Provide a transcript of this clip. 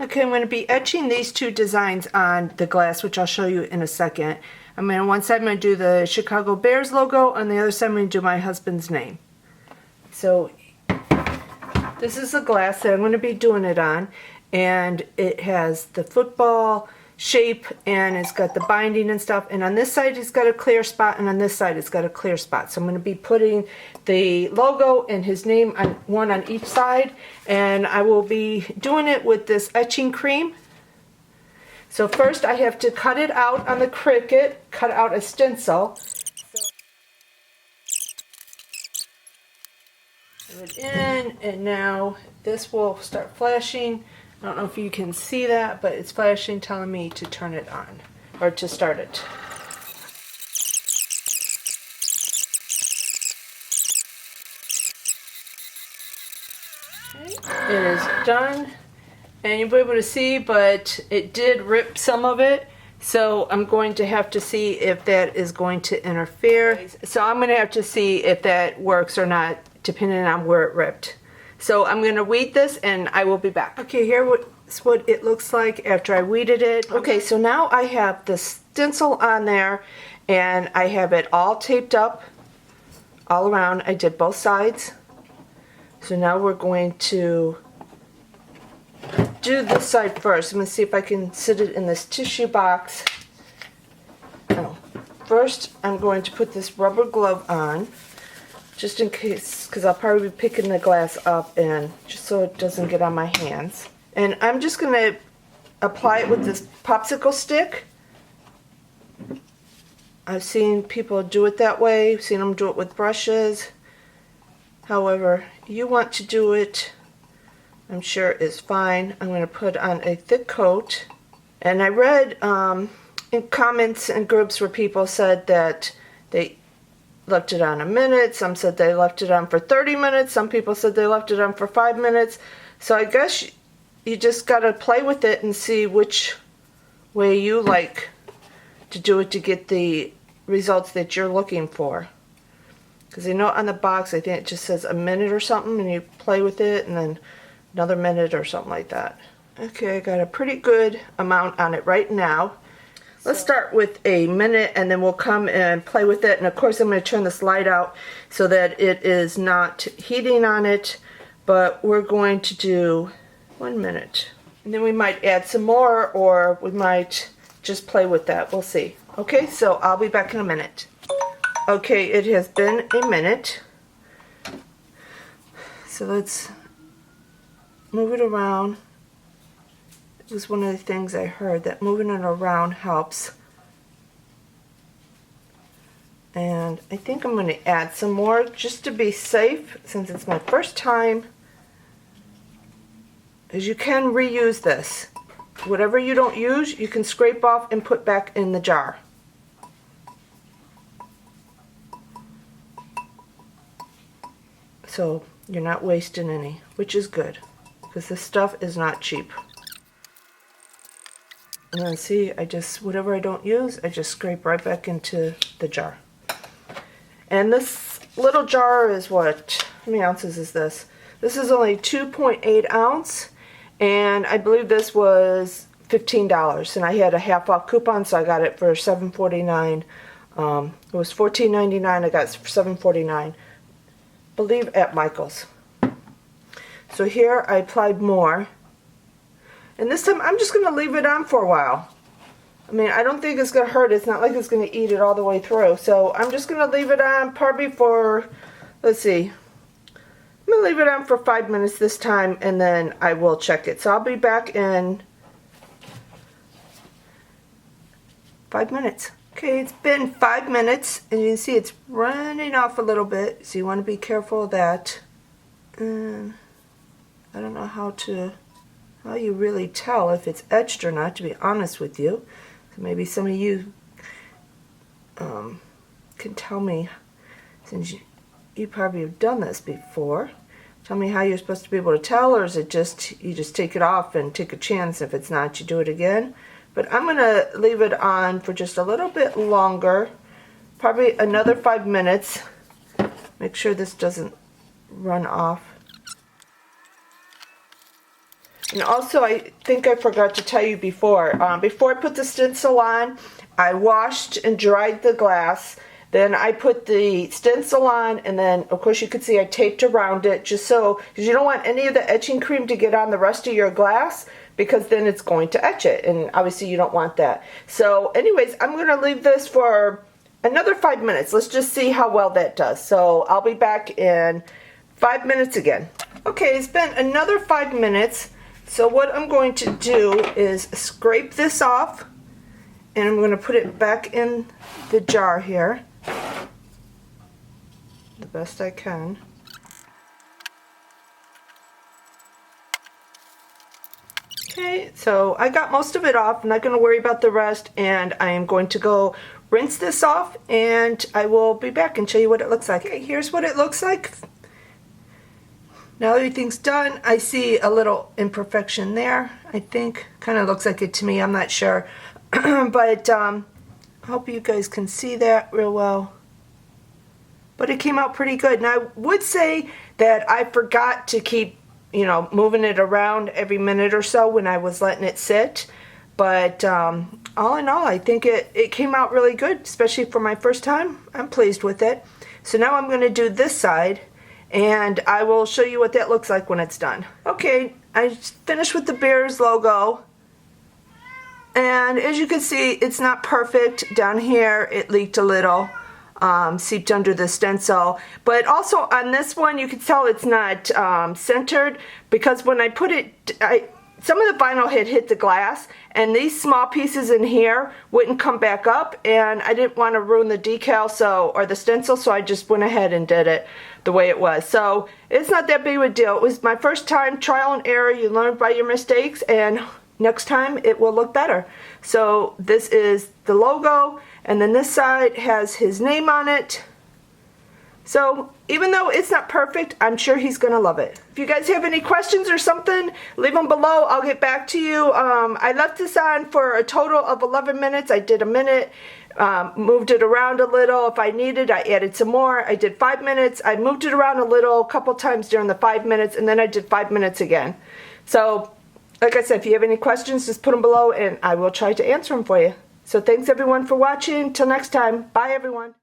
Okay, I'm going to be etching these two designs on the glass, which I'll show you in a second. On one side I'm going to do the Chicago Bears logo, on the other side I'm going to do my husband's name. So this is the glass that I'm going to be doing it on, and it has the football shape and it's got the binding and stuff, and on this side it's got a clear spot and on this side it's got a clear spot. So I'm going to be putting the logo and his name on one on each side, and I will be doing it with this etching cream. So first I have to cut it out on the Cricut, cut out a stencil. Put it in, and now this will start flashing. I don't know if you can see that, but it's flashing, telling me to turn it on, or to start it. Okay, it is done, and you'll be able to see, but it did rip some of it, so I'm going to have to see if that is going to interfere. So I'm going to have to see if that works or not, depending on where it ripped. So I'm going to weed this and I will be back. Okay, here's what it looks like after I weeded it. Okay, so now I have the stencil on there and I have it all taped up all around. I did both sides. So now we're going to do this side first. I'm going to see if I can sit it in this tissue box. Oh. First, I'm going to put this rubber glove on, just in case, because I'll probably be picking the glass up, and just so it doesn't get on my hands. And I'm just going to apply it with this popsicle stick. I've seen people do it that way. I've seen them do it with brushes. However you want to do it, I'm sure is fine. I'm going to put on a thick coat. And I read in comments and groups where people said that they left it on a minute. Some said they left it on for 30 minutes. Some people said they left it on for 5 minutes. So I guess you just got to play with it and see which way you like to do it to get the results that you're looking for. Because you know on the box I think it just says a minute or something, and you play with it and then another minute or something like that. Okay, I got a pretty good amount on it right now. Let's start with a minute and then we'll come and play with it. And of course I'm going to turn this light out so that it is not heating on it. But we're going to do 1 minute. And then we might add some more, or we might just play with that. We'll see. Okay, so I'll be back in a minute. Okay, it has been a minute. So let's move it around. It was one of the things I heard, that moving it around helps. And I think I'm going to add some more just to be safe, since it's my first time. As you can reuse this. Whatever you don't use, you can scrape off and put back in the jar. So you're not wasting any, which is good, because this stuff is not cheap. And then see, whatever I don't use, I just scrape right back into the jar. And this little jar is what? How many ounces is this? This is only 2.8 ounce, and I believe this was $15. And I had a half off coupon, so I got it for $7.49. It was $14.99. I got it for $7.49. Believe at Michael's. So here I applied more. And this time I'm just going to leave it on for a while. I mean, I don't think it's going to hurt. It's not like it's going to eat it all the way through. So I'm just going to leave it on probably for, let's see. I'm going to leave it on for 5 minutes this time, and then I will check it. So I'll be back in 5 minutes. Okay, it's been 5 minutes, and you can see it's running off a little bit. So you want to be careful of that. I don't know how you really tell if it's etched or not, to be honest with you. So maybe some of you can tell me, since you probably have done this before. Tell me how you're supposed to be able to tell, or is it just you just take it off and take a chance? If it's not, you do it again. But I'm going to leave it on for just a little bit longer, probably another 5 minutes. Make sure this doesn't run off. And also, I think I forgot to tell you before. Before I put the stencil on, I washed and dried the glass. Then I put the stencil on, and then, of course, you can see I taped around it just so, because you don't want any of the etching cream to get on the rest of your glass, because then it's going to etch it, and obviously you don't want that. So anyways, I'm going to leave this for another 5 minutes. Let's just see how well that does. So I'll be back in 5 minutes again. Okay, it's been another 5 minutes. So what I'm going to do is scrape this off, and I'm going to put it back in the jar here the best I can. Okay, so I got most of it off. I'm not going to worry about the rest, and I am going to go rinse this off, and I will be back and show you what it looks like. Okay, here's what it looks like. Now everything's done. I see a little imperfection there, I think. Kind of looks like it to me, I'm not sure. But I hope you guys can see that real well. But it came out pretty good. And I would say that I forgot to keep, you know, moving it around every minute or so when I was letting it sit. But all in all, I think it came out really good, especially for my first time. I'm pleased with it. So now I'm going to do this side, and I will show you what that looks like when it's done. Okay, I finished with the Bears logo. And as you can see, it's not perfect. Down here, it leaked a little, seeped under the stencil. But also on this one, you can tell it's not centered, because when I put it, some of the vinyl had hit the glass, and these small pieces in here wouldn't come back up, and I didn't want to ruin the decal, or the stencil, so I just went ahead and did it the way it was. So it's not that big of a deal. It was my first time, trial and error. You learn by your mistakes, and next time it will look better. So this is the logo, and then this side has his name on it. So even though it's not perfect, I'm sure he's gonna love it. If you guys have any questions or something, leave them below. I'll get back to you. I left this on for a total of 11 minutes. I did a minute, moved it around a little. If I needed, I added some more. I did 5 minutes. I moved it around a couple times during the 5 minutes, and then I did 5 minutes again. So like I said, if you have any questions, just put them below, and I will try to answer them for you. So thanks everyone for watching. Till next time. Bye everyone.